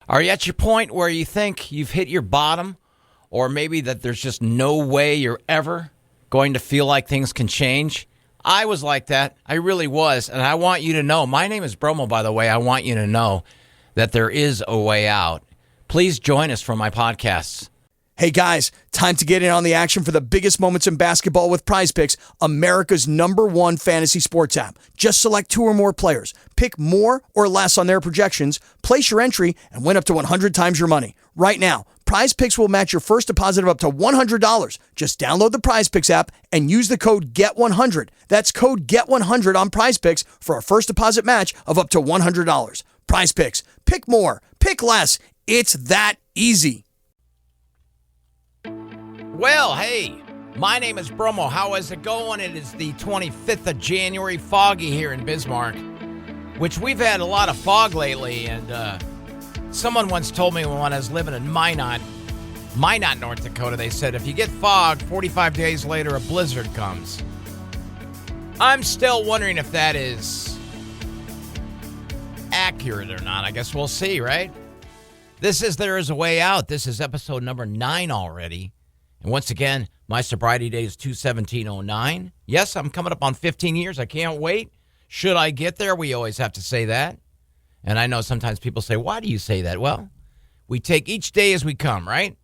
Are you at your point where you think you've hit your bottom, or maybe that there's just no way you're ever going to feel like things can change? I was like that. I really was. And I want you to know, my name is Bromo, by the way. I want you to know that there is a way out. Please join us for my podcasts. Hey guys, time to get in on the action for the biggest moments in basketball with Prize Picks, America's #1 fantasy sports app. Just select 2 or more players, pick more or less on their projections, place your entry, and win up to 100 times your money. Right now, Prize Picks will match your first deposit of up to $100. Just download the Prize Picks app and use the code GET100. That's code GET100 on Prize Picks for a first deposit match of up to $100. Prize Picks. Pick more. Pick less. It's that easy. Well, hey, my name is Bromo. How is it going? It is the 25th of January, foggy here in Bismarck, which we've had a lot of fog lately, and someone once told me when I was living in Minot, North Dakota, they said if you get fog, 45 days later a blizzard comes. I'm still wondering if that is accurate or not. I guess we'll see, right? This is There Is a Way Out. This is episode number 9 already. And once again, my sobriety date is 2/17/09. Yes, I'm coming up on 15 years. I can't wait. Should I get there? We always have to say that. And I know sometimes people say, why do you say that? Well, we take each day as we come, right?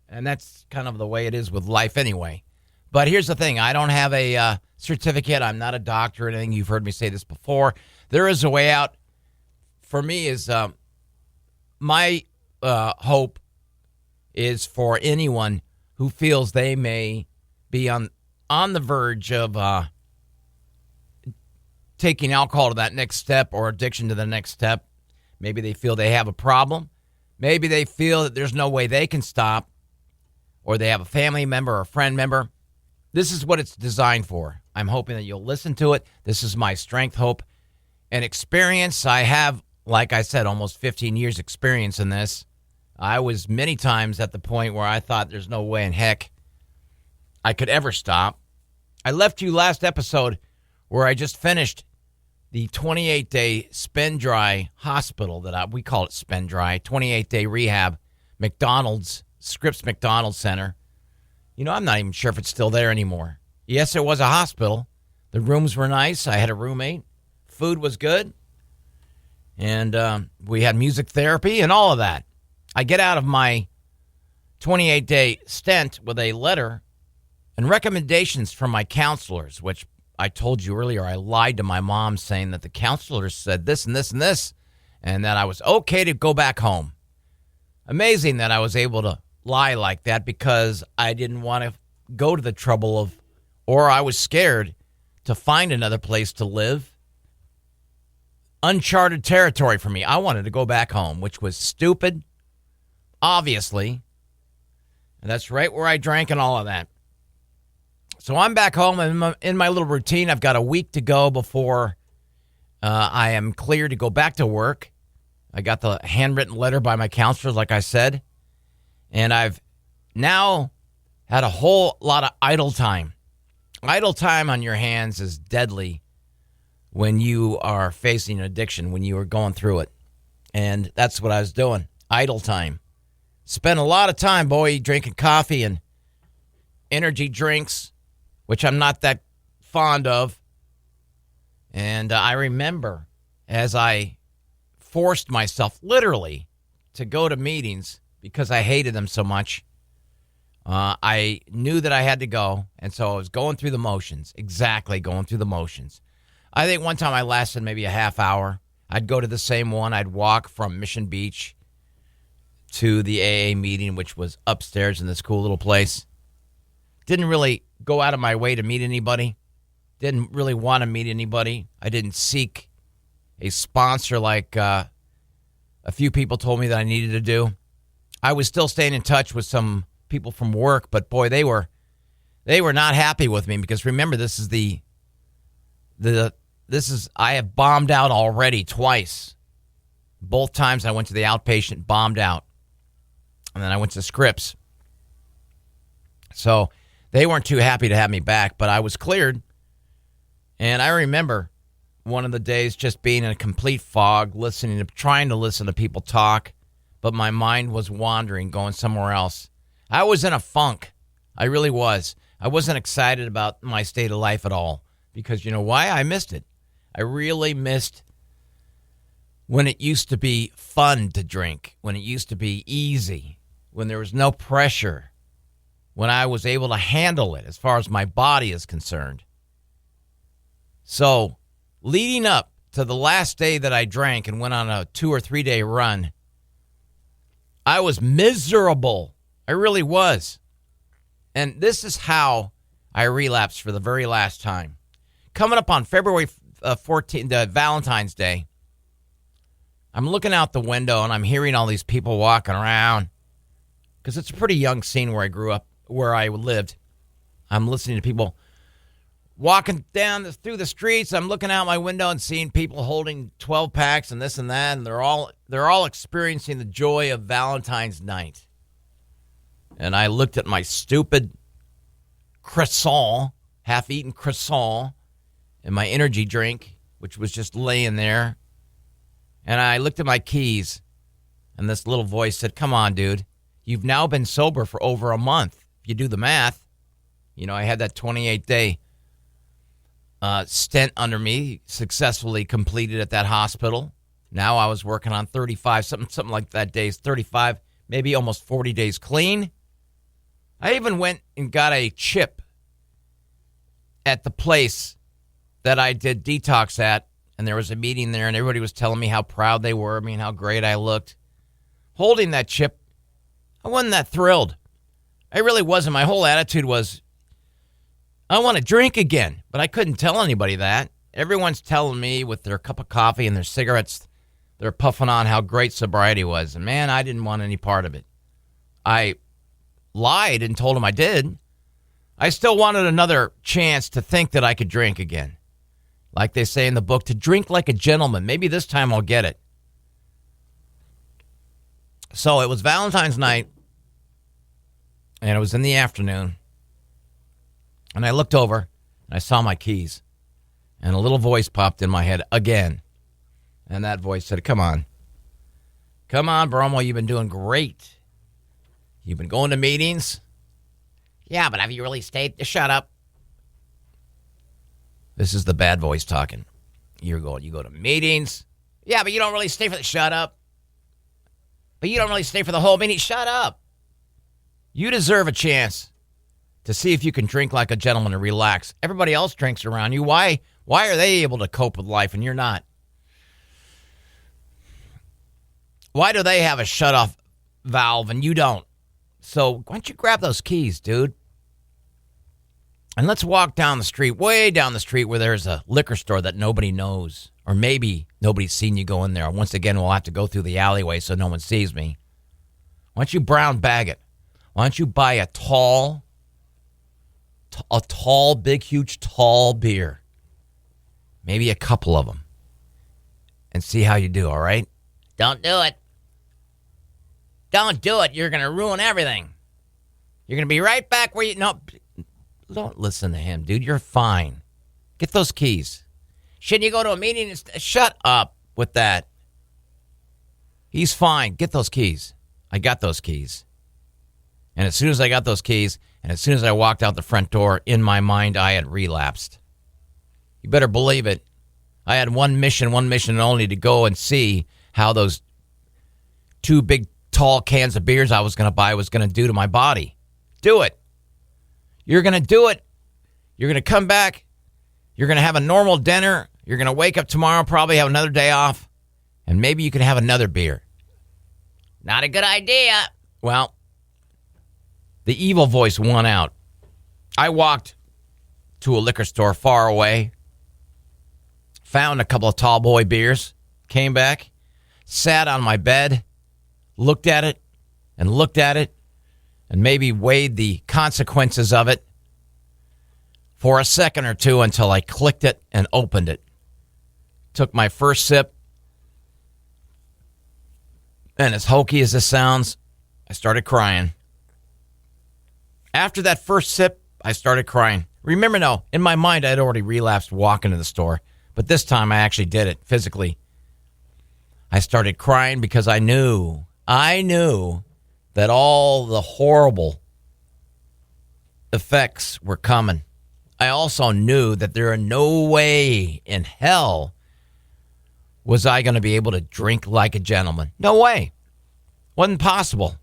And that's kind of the way it is with life anyway. But here's the thing. I don't have a certificate. I'm not a doctor or anything. You've heard me say this before. There is a way out. For me is my hope is for anyone who feels they may be on the verge of taking alcohol to that next step or addiction to the next step. Maybe they feel they have a problem. Maybe they feel that there's no way they can stop, or they have a family member or a friend member. This is what it's designed for. I'm hoping that you'll listen to it. This is my strength, hope, and experience. I have, like I said, almost 15 years experience in this. I was many times at the point where I thought there's no way in heck I could ever stop. I left you last episode where I just finished the 28-day spend dry hospital we call it spend dry, 28-day rehab, Scripps McDonald's Center. You know, I'm not even sure if it's still there anymore. Yes, it was a hospital. The rooms were nice. I had a roommate. Food was good. And we had music therapy and all of that. I get out of my 28-day stint with a letter and recommendations from my counselors, which I told you earlier, I lied to my mom saying that the counselors said this and this and this, and that I was okay to go back home. Amazing that I was able to lie like that because I didn't want to go to the trouble of, or I was scared to find another place to live. Uncharted territory for me. I wanted to go back home, which was stupid. Obviously. And that's right where I drank and all of that. So I'm back home in my little routine. I've got a week to go before I am cleared to go back to work. I got the handwritten letter by my counselors, like I said. And I've now had a whole lot of idle time. Idle time on your hands is deadly when you are facing addiction, when you are going through it. And that's what I was doing. Idle time. Spent a lot of time, drinking coffee and energy drinks, which I'm not that fond of. And I remember as I forced myself, literally, to go to meetings because I hated them so much, I knew that I had to go. And so I was going through the motions, exactly going through the motions. I think one time I lasted maybe a half hour. I'd go to the same one. I'd walk from Mission Beach to the AA meeting, which was upstairs in this cool little place. Didn't really go out of my way to meet anybody. Didn't really want to meet anybody. I didn't seek a sponsor like a few people told me that I needed to do. I was still staying in touch with some people from work, but boy, they were not happy with me because remember, this is I have bombed out already twice. Both times I went to the outpatient, bombed out. And then I went to Scripps. So they weren't too happy to have me back, but I was cleared. And I remember one of the days just being in a complete fog, trying to listen to people talk, but my mind was wandering, going somewhere else. I was in a funk. I really was. I wasn't excited about my state of life at all because you know why? I missed it. I really missed when it used to be fun to drink, when it used to be easy, when there was no pressure, when I was able to handle it as far as my body is concerned. So, leading up to the last day that I drank and went on a 2 or 3 day run, I was miserable. I really was. And this is how I relapsed for the very last time. Coming up on February 14th, Valentine's Day, I'm looking out the window and I'm hearing all these people walking around because it's a pretty young scene where I grew up, where I lived. I'm listening to people walking down through the streets. I'm looking out my window and seeing people holding 12 packs and this and that, and they're all experiencing the joy of Valentine's night. And I looked at my stupid croissant, half-eaten croissant, and my energy drink, which was just laying there. And I looked at my keys, and this little voice said, "Come on, dude. You've now been sober for over a month. If you do the math, you know, I had that 28-day stint under me, successfully completed at that hospital. Now I was working on 35, something like that days, 35, maybe almost 40 days clean. I even went and got a chip at the place that I did detox at, and there was a meeting there, and everybody was telling me how proud they were of me and how great I looked. Holding that chip, I wasn't that thrilled. I really wasn't. My whole attitude was, I want to drink again, but I couldn't tell anybody that. Everyone's telling me with their cup of coffee and their cigarettes, they're puffing on how great sobriety was. And man, I didn't want any part of it. I lied and told them I did. I still wanted another chance to think that I could drink again. Like they say in the book, to drink like a gentleman. Maybe this time I'll get it. So it was Valentine's night, and it was in the afternoon. And I looked over, and I saw my keys. And a little voice popped in my head again. And that voice said, come on. Come on, Bromo, you've been doing great. You've been going to meetings. Yeah, but have you really stayed? Shut up. This is the bad voice talking. You go to meetings. Yeah, but you don't really stay for the shut up. But you don't really stay for the whole meeting. Shut up. You deserve a chance to see if you can drink like a gentleman and relax. Everybody else drinks around you. Why are they able to cope with life and you're not? Why do they have a shut-off valve and you don't? So why don't you grab those keys, dude? And let's walk down the street, way down the street where there's a liquor store that nobody knows. Or maybe nobody's seen you go in there. Once again, we'll have to go through the alleyway so no one sees me. Why don't you brown bag it? Why don't you buy a tall, big, huge, tall beer? Maybe a couple of them. And see how you do, all right? Don't do it. Don't do it. You're going to ruin everything. You're going to be right back where you... No, don't listen to him, dude. You're fine. Get those keys. Shouldn't you go to a meeting and... Shut up with that. He's fine. Get those keys. I got those keys. And as soon as I got those keys, and as soon as I walked out the front door, in my mind, I had relapsed. You better believe it. I had one mission only, to go and see how those 2 big, tall cans of beers I was going to buy was going to do to my body. Do it. You're going to do it. You're going to come back. You're going to have a normal dinner. You're going to wake up tomorrow, probably have another day off, and maybe you can have another beer. Not a good idea. Well, the evil voice won out. I walked to a liquor store far away, found a couple of tall boy beers, came back, sat on my bed, looked at it, and maybe weighed the consequences of it for a second or two until I clicked it and opened it. Took my first sip, and as hokey as this sounds, I started crying. After that first sip, I started crying. Remember now, in my mind, I had already relapsed walking to the store, but this time I actually did it physically. I started crying because I knew I knew that all the horrible effects were coming. I also knew that there are no way in hell was I going to be able to drink like a gentleman. No way. Wasn't possible.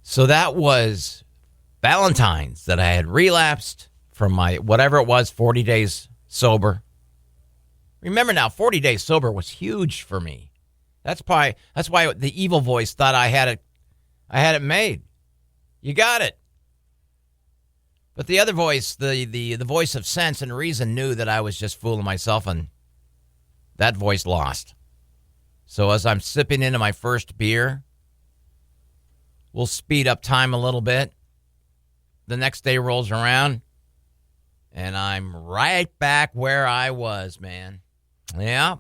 So that was Valentine's that I had relapsed from my, whatever it was, 40 days sober. Remember now, 40 days sober was huge for me. That's why the evil voice thought I had it made. You got it. But the other voice, the voice of sense and reason, knew that I was just fooling myself, and that voice lost. So as I'm sipping into my first beer, we'll speed up time a little bit. The next day rolls around, and I'm right back where I was, man. Yeah.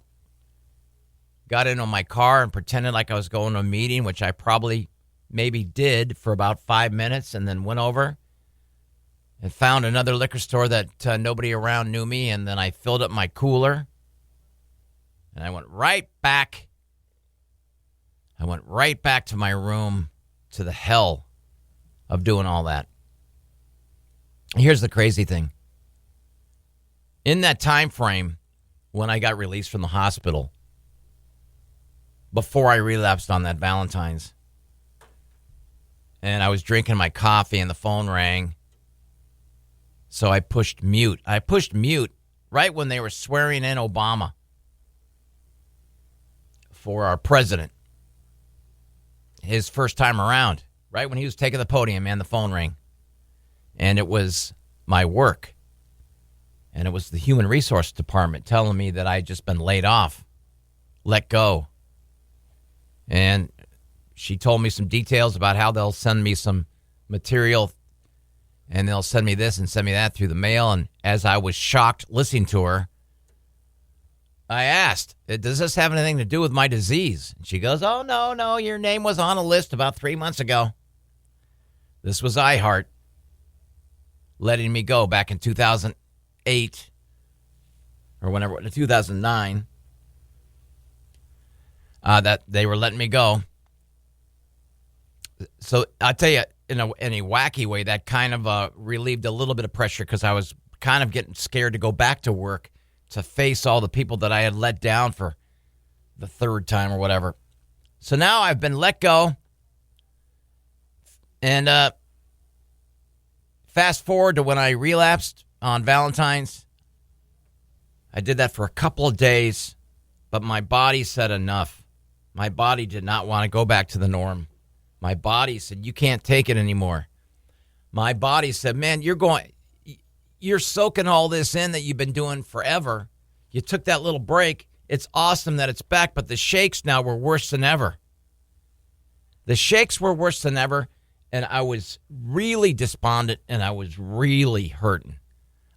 Got into my car and pretended like I was going to a meeting, which I probably maybe did for about 5 minutes, and then went over and found another liquor store that nobody around knew me, and then I filled up my cooler, and I went right back. I went right back to my room, to the hell of doing all that. Here's the crazy thing. In that time frame, when I got released from the hospital, before I relapsed on that Valentine's, and I was drinking my coffee and the phone rang, so I pushed mute. I pushed mute right when they were swearing in Obama for our president. His first time around, right when he was taking the podium, man, the phone rang. And it was my work. And it was the human resource department telling me that I'd just been laid off, let go. And she told me some details about how they'll send me some material, and they'll send me this and send me that through the mail. And as I was shocked listening to her, I asked, does this have anything to do with my disease? And she goes, oh, no, your name was on a list about 3 months ago. This was iHeart letting me go back in 2008 or whenever, 2009, that they were letting me go. So I'll tell you, in a wacky way, that kind of relieved a little bit of pressure, because I was kind of getting scared to go back to work to face all the people that I had let down for the third time or whatever. So now I've been let go. And fast forward to when I relapsed on Valentine's. I did that for a couple of days, but my body said enough. My body did not want to go back to the norm. My body said, you can't take it anymore. My body said, man, you're soaking all this in that you've been doing forever. You took that little break. It's awesome that it's back, but the shakes now were worse than ever. The shakes were worse than ever, and I was really despondent, and I was really hurting.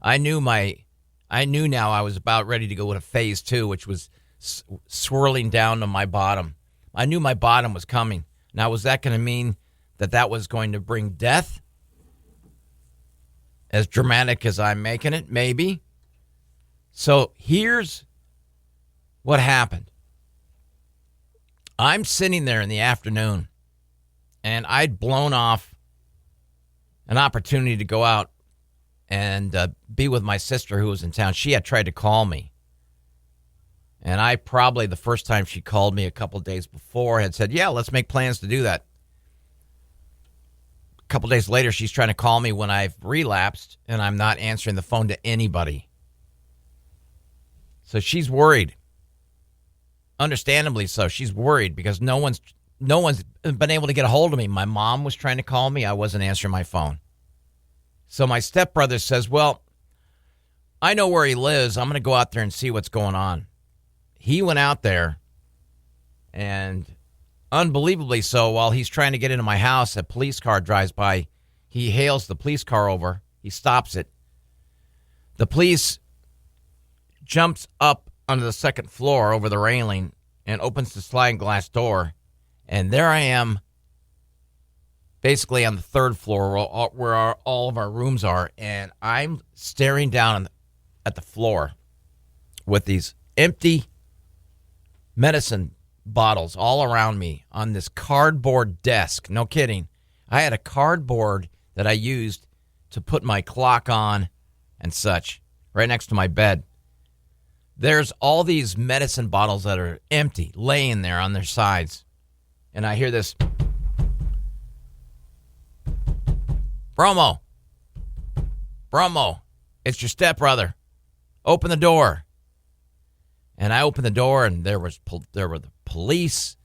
I knew now I was about ready to go to phase 2, which was swirling down to my bottom. I knew my bottom was coming. Now, was that going to mean that was going to bring death? As dramatic as I'm making it, maybe. So here's what happened. I'm sitting there in the afternoon, and I'd blown off an opportunity to go out and be with my sister who was in town. She had tried to call me. And I probably, the first time she called me a couple of days before, had said, yeah, let's make plans to do that. A couple of days later, she's trying to call me when I've relapsed, and I'm not answering the phone to anybody. So she's worried. Understandably so. She's worried because no one's been able to get a hold of me. My mom was trying to call me. I wasn't answering my phone. So my stepbrother says, well, I know where he lives. I'm going to go out there and see what's going on. He went out there, and unbelievably so, while he's trying to get into my house, a police car drives by. He hails the police car over. He stops it. The police jumps up onto the second floor over the railing and opens the sliding glass door. And there I am, basically on the third floor where all of our rooms are. And I'm staring down at the floor with these empty medicine bottles all around me on this cardboard desk. No kidding. I had a cardboard that I used to put my clock on and such right next to my bed. There's all these medicine bottles that are empty, laying there on their sides. And I hear this, Bromo, it's your stepbrother. Open the door. And I opened the door, and there were the police,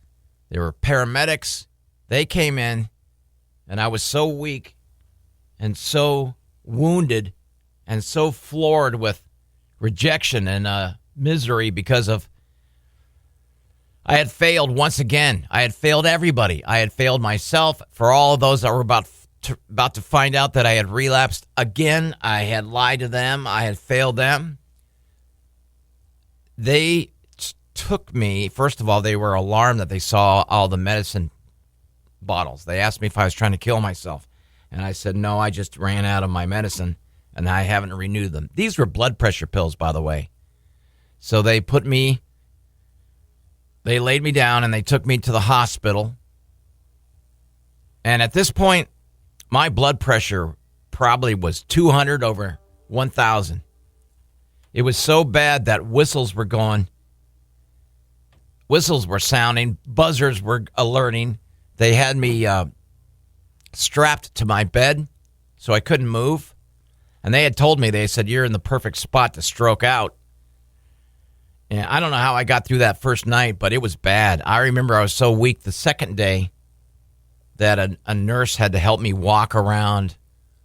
there were paramedics. They came in, and I was so weak and so wounded and so floored with rejection and misery because of I had failed once again. I had failed everybody. I had failed myself. For all of those that were about to find out that I had relapsed again, I had lied to them. I had failed them. They took me. First of all, they were alarmed that they saw all the medicine bottles. They asked me if I was trying to kill myself. And I said, no, I just ran out of my medicine, and I haven't renewed them. These were blood pressure pills, by the way. So they laid me down, and they took me to the hospital. And at this point, my blood pressure probably was 200 over 1,000. It was so bad that whistles were going. Whistles were sounding. Buzzers were alerting. They had me strapped to my bed so I couldn't move. And they had told me, they said, you're in the perfect spot to stroke out. And I don't know how I got through that first night, but it was bad. I remember I was so weak the second day that a nurse had to help me walk around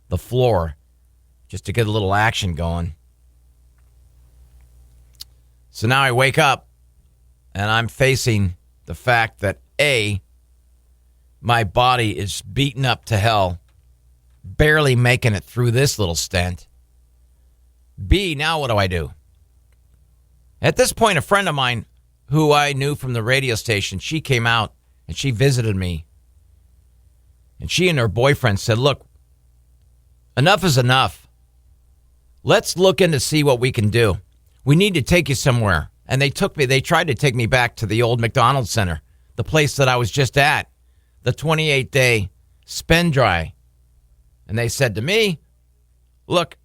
the floor just to get a little action going. So now I wake up, and I'm facing the fact that, A, my body is beaten up to hell, barely making it through this little stent. B, now what do I do? At this point, a friend of mine who I knew from the radio station, she came out and she visited me. And she and her boyfriend said, look, enough is enough. Let's look in to see what we can do. We need to take you somewhere. And they tried to take me back to the old McDonald's Center, the place that I was just at, the 28-day spend dry. And they said to me, look,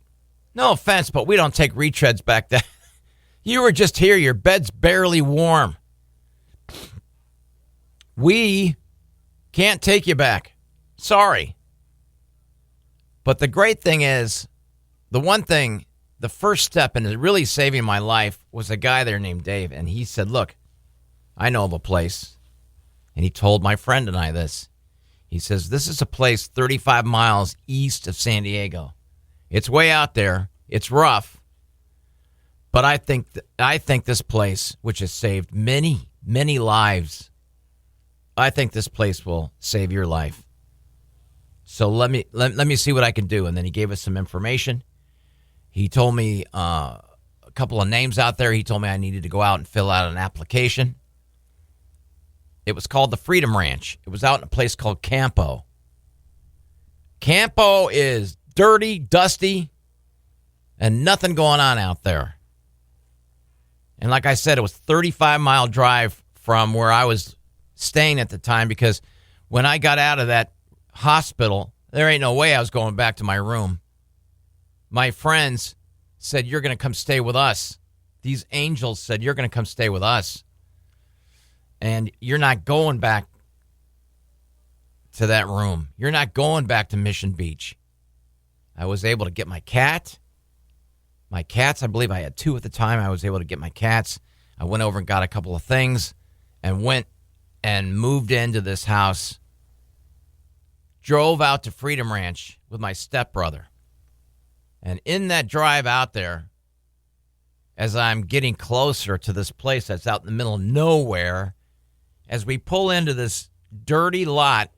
no offense, but we don't take retreads back there. You were just here. Your bed's barely warm. We can't take you back. Sorry. But the great thing is, the first step in really saving my life was a guy there named Dave. And he said, look, I know of a place. And he told my friend and I this. He says, this is a place 35 miles east of San Diego. It's way out there. It's rough. But I think this place, which has saved many, many lives, I think this place will save your life. So let me see what I can do. And then he gave us some information. He told me a couple of names out there. He told me I needed to go out and fill out an application. It was called the Freedom Ranch. It was out in a place called Campo. Campo is dirty, dusty, and nothing going on out there. And like I said, it was a 35-mile drive from where I was staying at the time, because when I got out of that hospital, there ain't no way I was going back to my room. My friends said, you're going to come stay with us. These angels said, you're going to come stay with us. And you're not going back to that room. You're not going back to Mission Beach. I was able to get my cat. My cats, I believe I had 2 at the time. I was able to get my cats. I went over and got a couple of things and went and moved into this house. Drove out to Freedom Ranch with my stepbrother. And in that drive out there, as I'm getting closer to this place that's out in the middle of nowhere, as we pull into this dirty lot,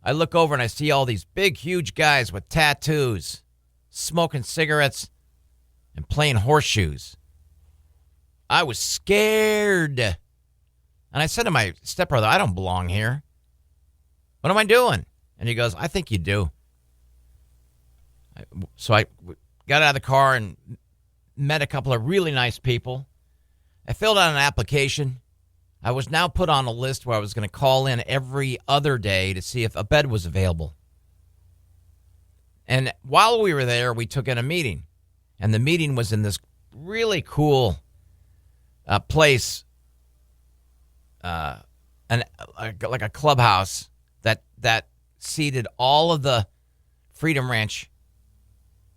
I look over and I see all these big, huge guys with tattoos, smoking cigarettes, and playing horseshoes. I was scared. And I said to my stepbrother, I don't belong here. What am I doing? And he goes, I think you do. So I got out of the car and met a couple of really nice people. I filled out an application. I was now put on a list where I was going to call in every other day to see if a bed was available. And while we were there, we took in a meeting. And the meeting was in this really cool place, like a clubhouse that seated all of the Freedom Ranch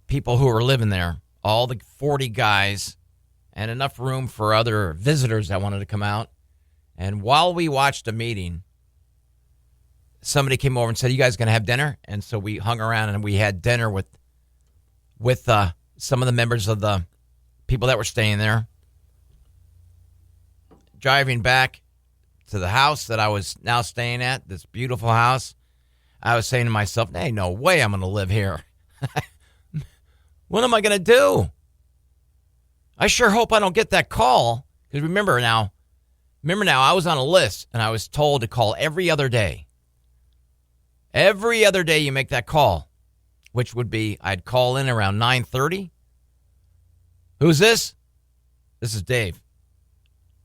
people who were living there, all the 40 guys, and enough room for other visitors that wanted to come out. And while we watched a meeting, somebody came over and said, "You guys going to have dinner?" And so we hung around and we had dinner with some of the members of the people that were staying there. Driving back to the house that I was now staying at, this beautiful house, I was saying to myself, "Hey, no way I'm going to live here. What am I going to do? I sure hope I don't get that call." Because remember now, I was on a list and I was told to call every other day. Every other day you make that call, which would be I'd call in around 9:30. "Who's this?" "This is Dave."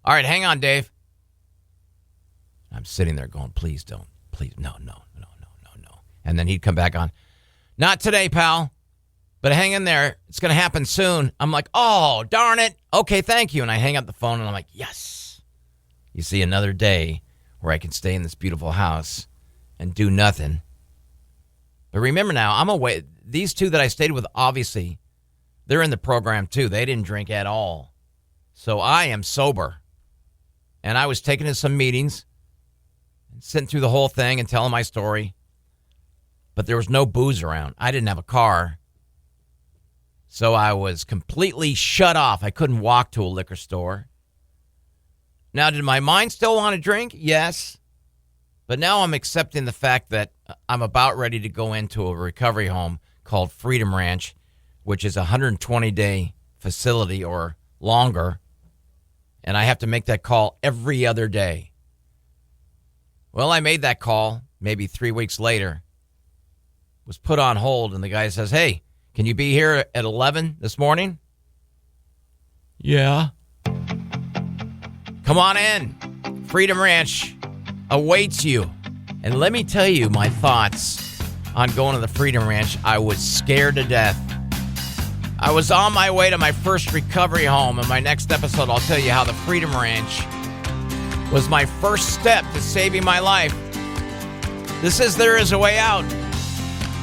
"All right, hang on, Dave." I'm sitting there going, "Please don't. Please, no. And then he'd come back on, "Not today, pal, but hang in there. It's going to happen soon." I'm like, "Oh, darn it. Okay, thank you." And I hang up the phone and I'm like, yes. You see, another day where I can stay in this beautiful house and do nothing. But remember now, I'm away. These two that I stayed with, obviously, they're in the program too. They didn't drink at all. So I am sober. And I was taken to some meetings, sitting through the whole thing and telling my story. But there was no booze around. I didn't have a car. So I was completely shut off. I couldn't walk to a liquor store. Now, did my mind still want to drink? Yes. But now I'm accepting the fact that I'm about ready to go into a recovery home called Freedom Ranch, which is a 120-day facility or longer. And I have to make that call every other day. Well, I made that call maybe 3 weeks later. Was put on hold, and the guy says, "Hey, can you be here at 11 this morning?" "Yeah." "Come on in. Freedom Ranch awaits you." And let me tell you my thoughts on going to the Freedom Ranch. I was scared to death. I was on my way to my first recovery home. In my next episode, I'll tell you how the Freedom Ranch was my first step to saving my life. This is There Is a Way Out.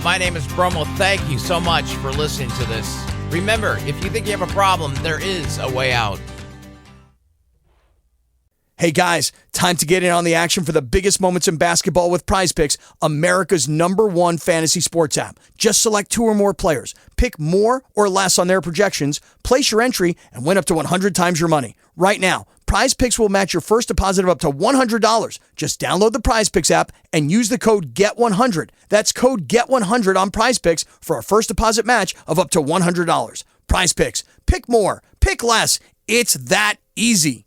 My name is Bromo. Thank you so much for listening to this. Remember, if you think you have a problem, there is a way out. Hey guys, time to get in on the action for the biggest moments in basketball with Prize Picks, America's #1 fantasy sports app. Just select 2 or more players, pick more or less on their projections, place your entry, and win up to 100 times your money. Right now, Prize Picks will match your first deposit of up to $100. Just download the Prize Picks app and use the code GET100. That's code GET100 on Prize Picks for a first deposit match of up to $100. Prize Picks. Pick more. Pick less. It's that easy.